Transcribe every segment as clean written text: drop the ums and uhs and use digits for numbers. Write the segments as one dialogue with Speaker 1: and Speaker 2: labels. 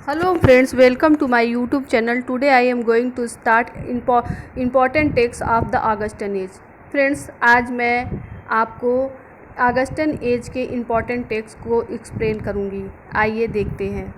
Speaker 1: Hello friends, welcome to my YouTube channel. Today I am going to start important texts of the Augustan age. Friends, आज मैं आपको Augustan age के important text को explain करूँगी. आइए देखते हैं.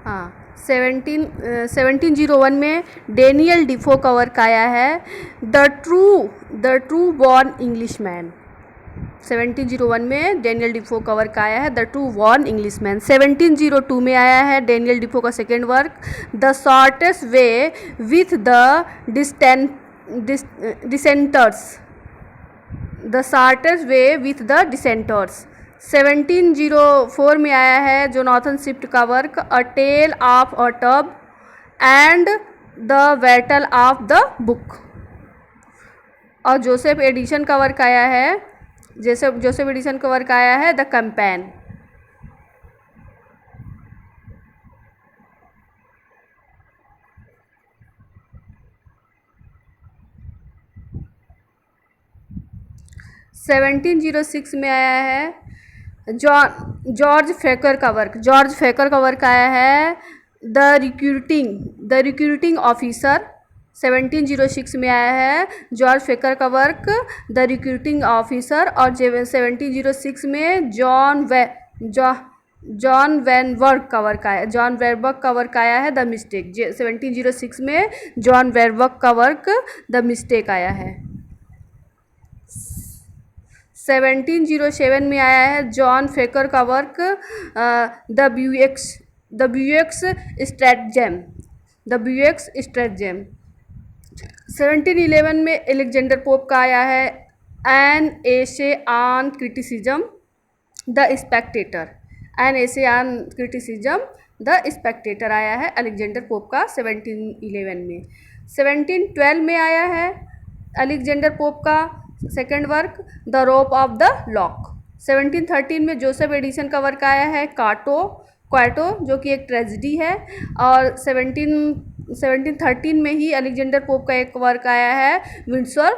Speaker 1: हाँ, 1701 में डेनियल डिफो का वर्क आया है द ट्रू बॉर्न इंग्लिशमैन. 1701 में डेनियल डिफो का वर्क आया है द ट्रू बॉर्न इंग्लिशमैन. 1702 में आया है डेनियल डिफो का second work the shortest way with the dissenters. The shortest way with the dissenters. 1704 में आया है जोनाथन स्विफ्ट का work a tale of a tub and the battle of the book. और Joseph Addison का work आया है Joseph Addison का work आया है द कैंपेन. सेवनटीन 1706 में आया है जॉर्ज फेकर का वर्क आया है द रिक्रूटिंग ऑफिसर. 1706 में आया है जॉर्ज फेकर का वर्क द रिक्रूटिंग ऑफिसर. और 1706 में जॉन वेरबर्ग का वर्क आया है द मिस्टेक. 1706 में जॉन वेरबर्ग का वर्क द मिस्टेक आया है. 1707 में आया है जॉन फेकर का वर्क द ब्यूएक्स स्ट्रैटजेम. 1711 में एलेक्जेंडर पोप का आया है an essay on criticism the Spectator आया है अलेक्जेंडर पोप का 1711 में. 1712 में आया है अलेक्जेंडर पोप का second work the rope of the lock. 1713 में जोसेफ एडिसन का वर्क आया है क्वाटो जो कि एक ट्रेजिडी है. और 1713 में ही अलेक्जेंडर पोप का एक वर्क आया है विंडसर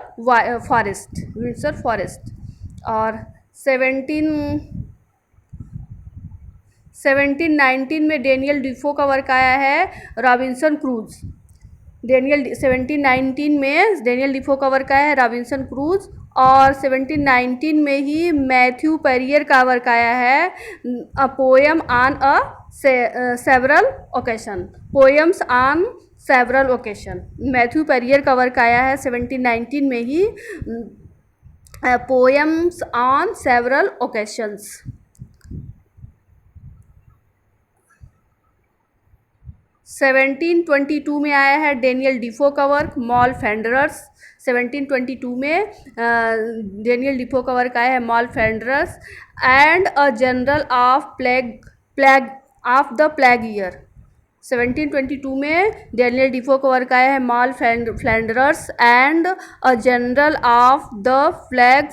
Speaker 1: फॉरेस्ट. और 1719 में डेनियल डिफो का वर्क आया है रॉबिन्सन क्रूज. 1719 में डेनियल डिफो का वर्क आया है रॉबिन्सन क्रूज. और 1719 में ही मैथ्यू पेरियर का वर्क आया है a poem on several occasion. Matthew Periyar का वर्क आया है 1719 में ही पोएम्स ऑन सेवरल ओकेशंस. 1722 में आया है डेनियल डिफो का वर्क मॉल फेंडरर्स. 1722 में डेनियल डिफो का वर्क आया है Moll Flanders and a journal of the plague year. 1722 में डेनियल डिफो का वर्क आया है Moll Flanders and a journal of the plague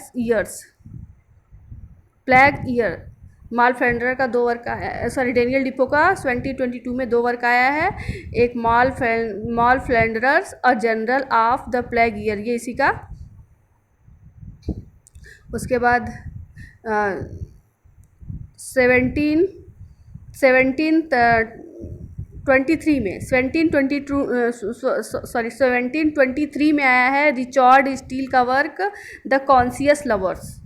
Speaker 1: year. Moll Flanders का दो वर्क आया डेनियल डिपो का 2022 में दो वर्क आया है. एक मॉल फ्लैंडरर्स और general of the plague year ये इसी का. उसके बाद 1723 में आया है रिचर्ड स्टील का वर्क द कॉन्शियस लवर्स.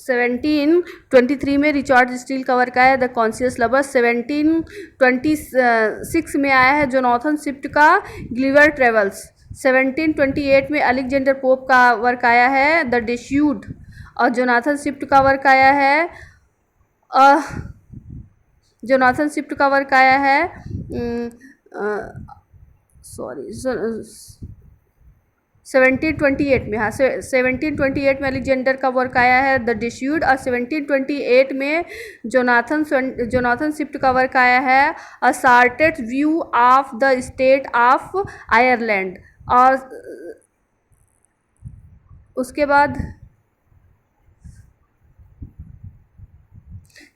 Speaker 1: 1723 में रिचर्ड स्टील का वर्क आया है द कॉन्शियस लवर्स. 1726 में आया है जोनाथन स्विफ्ट का ग्लिवर ट्रेवल्स. 1728 में अलेक्जेंडर पोप का वर्क आया है द डिस्यूड. और जोनाथन स्विफ्ट का वर्क आया है 1728 में 1728 में अलेक्जेंडर का वर्क आया है द डिस्यूड. और 1728 में जोनाथन स्विफ्ट का वर्क आया है a shorted view of the state of Ireland. और उसके बाद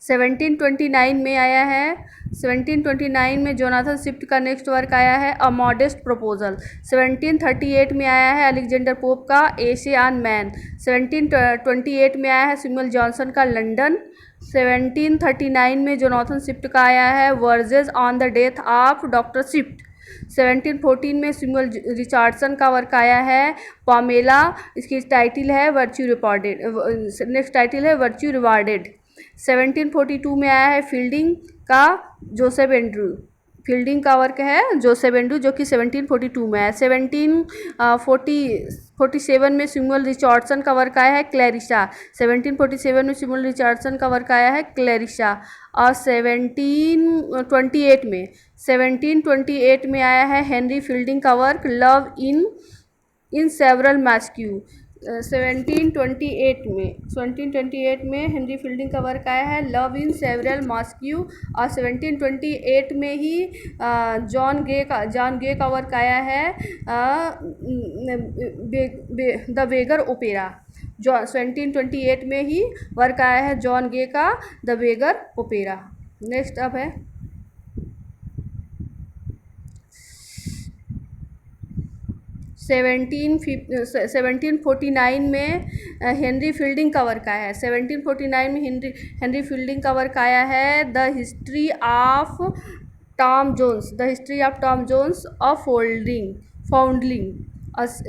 Speaker 1: 1729 में आया है। 1729 में जोनाथन स्विफ्ट का नेक्स्ट वर्क आया है अ मॉडेस्ट प्रपोजल। 1738 में आया है अलेक्जेंडर पोप का एसे ऑन मैन। 1728 में आया है सैमुअल जॉनसन का लंदन। 1739 में जोनाथन स्विफ्ट का आया है voyages on the death of doctor Swift. 1714 में सैमुअल रिचर्डसन का वर्क आया है पामेला। इसकी टाइटल है वर्च्यू रिवॉर्डेड। नेक्स्ट टाइटल है वर्च्यू रिवॉर्डेड। 1742 में आया है फील्डिंग का जोसेफ एंड्रू। फील्डिंग का वर्क है जोसेफ एंड्रू जो कि 1742 में है। 1747 में सैमुअल रिचर्डसन का वर्क आया है क्लैरिसा। 1747 में सैमुअल रिचर्डसन का वर्क आया है क्लैरिसा। और 1728 में आया है हेनरी फील्डिंग का work love in several mosque. 1728 में हेनरी फील्डिंग का वर्क आया है लव इन सेवरल मॉस्क्यू। और 1728 में ही जॉन गे का वर्क आया है द बेगर ओपेरा। 1728 में ही वर्क आया है जॉन गे का द बेगर ओपेरा। नेक्स्ट अब है 1749 में हेनरी फील्डिंग का वर्क आया है। 1749 में हेनरी फील्डिंग का वर्क आया है the history of Tom zones of फाउंडलिंग।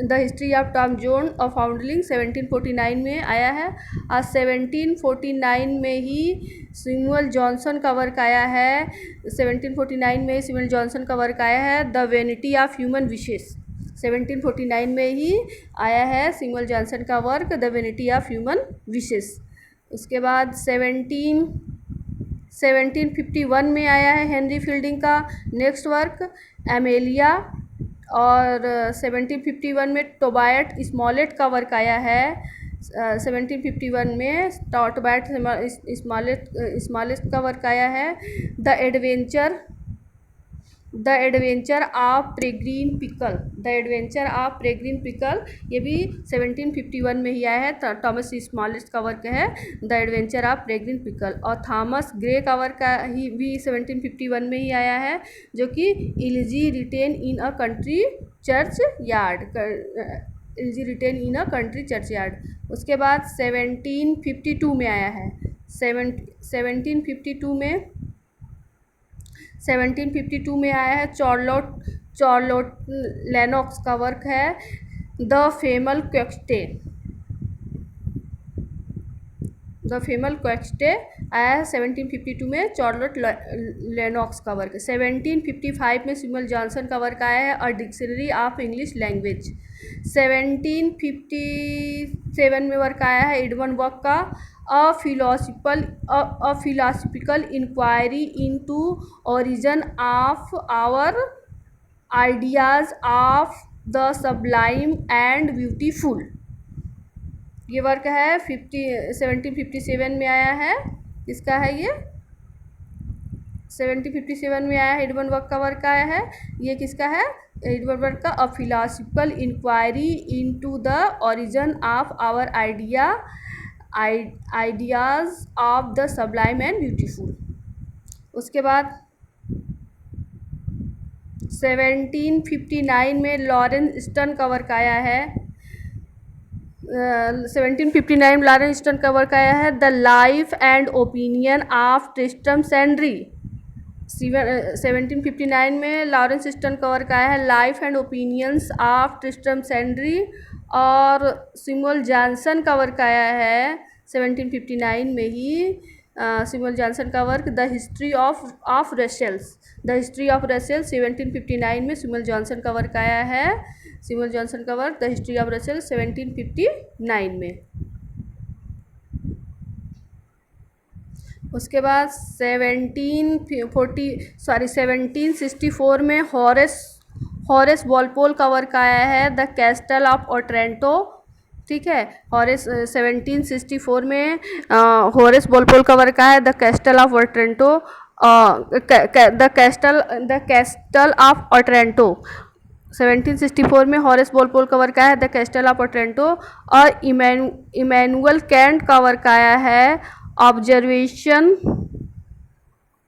Speaker 1: The history of Tom zone of फाउंडलिंग 1749 में आया है। और 1749 में ही सैमुअल जॉनसन का वर्क आया है। 1749 में सैमुअल जॉनसन का वर्क आया है the vanity of human wishes. 1749 में ही आया है सैमुअल जॉनसन का work the vanity of human wishes. उसके बाद 1751 में आया है हेनरी फील्डिंग का नेक्स्ट वर्क एमेलिया। और 1751 में टोबायट स्मॉलेट का वर्क आया है। 1751 में टोबायट स्मॉलेट का वर्क आया है the adventure of Peregrine Pickle. ये भी 1751 में ही आया है। थॉमस स्मॉलेट का वर्क है the adventure of Peregrine Pickle. और थॉमस ग्रे का वर्क ही भी 1751 में ही आया है जो कि elegy written in a country churchyard. उसके बाद 1752 में आया है। 1752 में आया है चार्लोट लेनॉक्स का वर्क है द फेमल क्वेक्स्टे आया है 1752 में चार्लोट लेनॉक्स का वर्क। 1755 में सैमुअल जॉनसन का वर्क आया है a dictionary of English language. 1757 में वर्क आया है एडवर्ड बक का a philosophical inquiry into origin of our ideas of the sublime and beautiful. ये वर्क है 1757 में आया है। किसका है ये? 1757 में आया है एडवर्ड बक का वर्क आया है। ये किसका है? एडवर्ड बक का a philosophical inquiry into the origin of our ideas of the sublime and beautiful. उसके बाद 1759 में लॉरेंस स्टर्न का वर्क आया है। 1759 में लॉरेंस स्टर्न का वर्क आया है the life and opinion of Tristram Shandy. 1759 में लॉरेंस स्टर्न का वर्क आया है life and opinions of Tristram Shandy. और सैमुअल जॉनसन का वर्क आया है 1759 में ही सैमुअल जॉनसन का work the history of Rasselas. 1759 में सैमुअल जॉनसन का वर्क आया है। सैमुअल जॉनसन का work the history of Rasselas 1759 में। उसके बाद 1764 में हॉरेस वॉलपोल का वर्क आया है द कैस्टल ऑफ ओट्रेंटो। ठीक है, 1764 में हॉरेस वॉलपोल का वर्क आया है the castle of Otranto. The castle of Otranto 1764 में हॉरेस वॉलपोल का वर्क आया है द कैस्टल ऑफ ओट्रेंटो। और इमैनुअल कैंट का वर्क आया है ऑब्जर्वेशन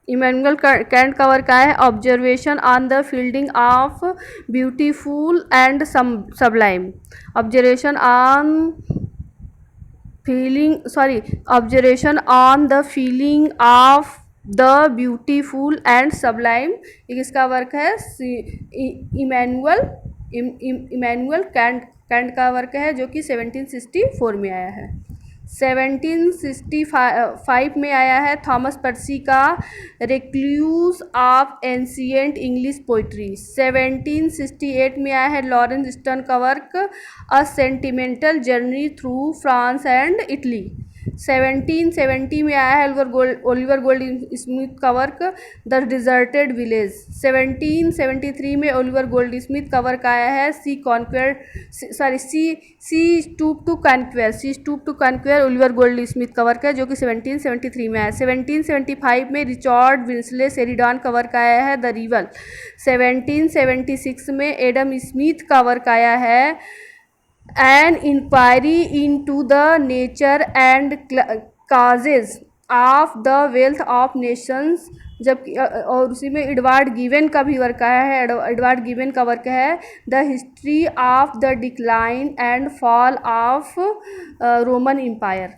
Speaker 1: इमैनुअल कैंट का वर्क है observation on the fielding of beautiful and Sublime. Observation on observation on the feeling of the beautiful and Sublime, ये किसका वर्क है? Emmanuel cantt का वर्क है, जो कि 1764 में आया है। 1765 में आया है थॉमस पर्सी का reliques of ancient English poetry. 1768 में आया है लॉरेंस स्टर्न का work a sentimental journey through France and Italy. 1770 में आया है ओलिवर गोल्ड स्मिथ का वर्क द डिजर्टेड विलेज। 1773 में ओलिवर गोल्ड स्मिथ का वर्क आया है she stoop to conquer Oliver Goldsmith का वर्क है, जो कि 1773 में आया। 1775 में रिचर्ड विंसले शेरिडान का वर्क आया है द रिवल। 1776 में एडम स्मिथ का वर्क आया है an inquiry into the nature and causes of the wealth of nations, जबकि और उसी में एडवर्ड गिवन का भी वर्क आया है। एडवर्ड गिवन का वर्क है the history of the decline and fall of Roman empire.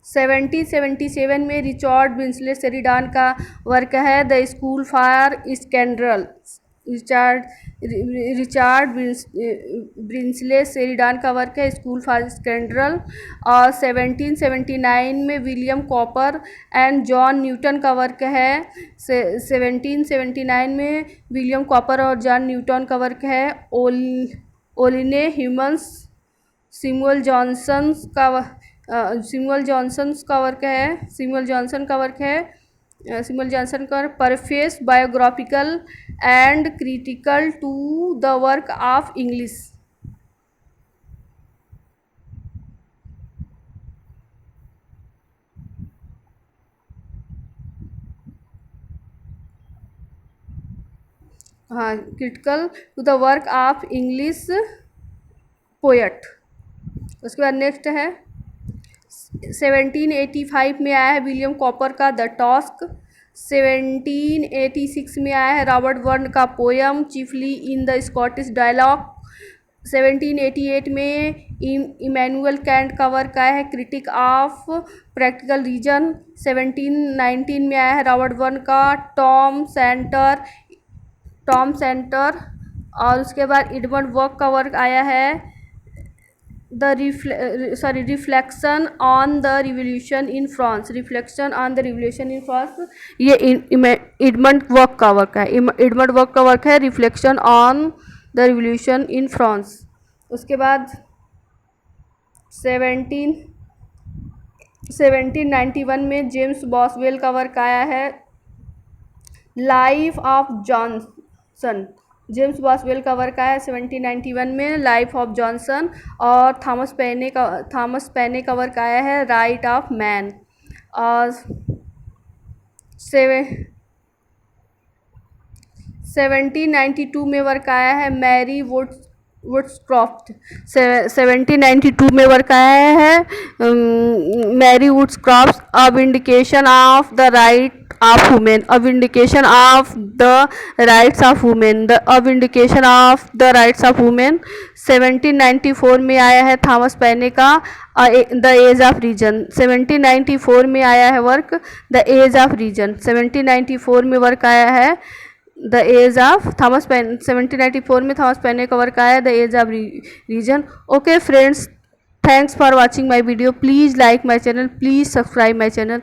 Speaker 1: 1777 में रिचर्ड विंसले शेरिडान का वर्क है the school for scandal. Richard Brinsley Sheridan का वर्क है स्कूल फॉर स्कैंडल। और 1779 में William Cowper and John Newton का work है। 1779 में विलियम कॉपर और जॉन न्यूटन का वर्क है ओलिने ह्यूमन्स। सिमुअल जॉनसन का वर्क है prefaces biographical and critical to the work of English. हाँ, critical to the work of English poet. उसके बाद नेक्स्ट है 1785 में आया है विलियम कॉपर का द टॉस्क। 1786 में आया है रॉबर्ट बर्न का poem chiefly in the Scottish dialogue. 1788 में इमैनुअल कैंट का वर्क आया है क्रिटिक ऑफ प्रैक्टिकल रीजन। 1719 में आया है रॉबर्ट बर्न का टॉम सेंटर। और उसके बाद एडमंड बर्क का वर्क आया है reflection on the revolution in France. ये एडमंड बर्क का वर्क है reflection on the revolution in France. उसके बाद 1791 में जेम्स बॉसवेल का वर्क आया है life of Johnson. James Boswell का वर्क आया है 1791 में लाइफ ऑफ जॉनसन। और थॉमस पेने का वर्क आया है राइट ऑफ मैन। और 1792 में वर्क आया है मैरी वुड्सक्रॉफ्ट। 1792 में वर्क आया है Mary Wollstonecraft a vindication of the right of women. 1794 में आया है थॉमस पेने का द एज ऑफ रीजन। 1794 में आया है work the age of reason. 1794 में वर्क आया है the age of Thomas Paine. 1794 में थॉमस पेने का वर्क आया the age of reason. Okay friends, thanks for watching my video. Please like my channel, please subscribe my channel.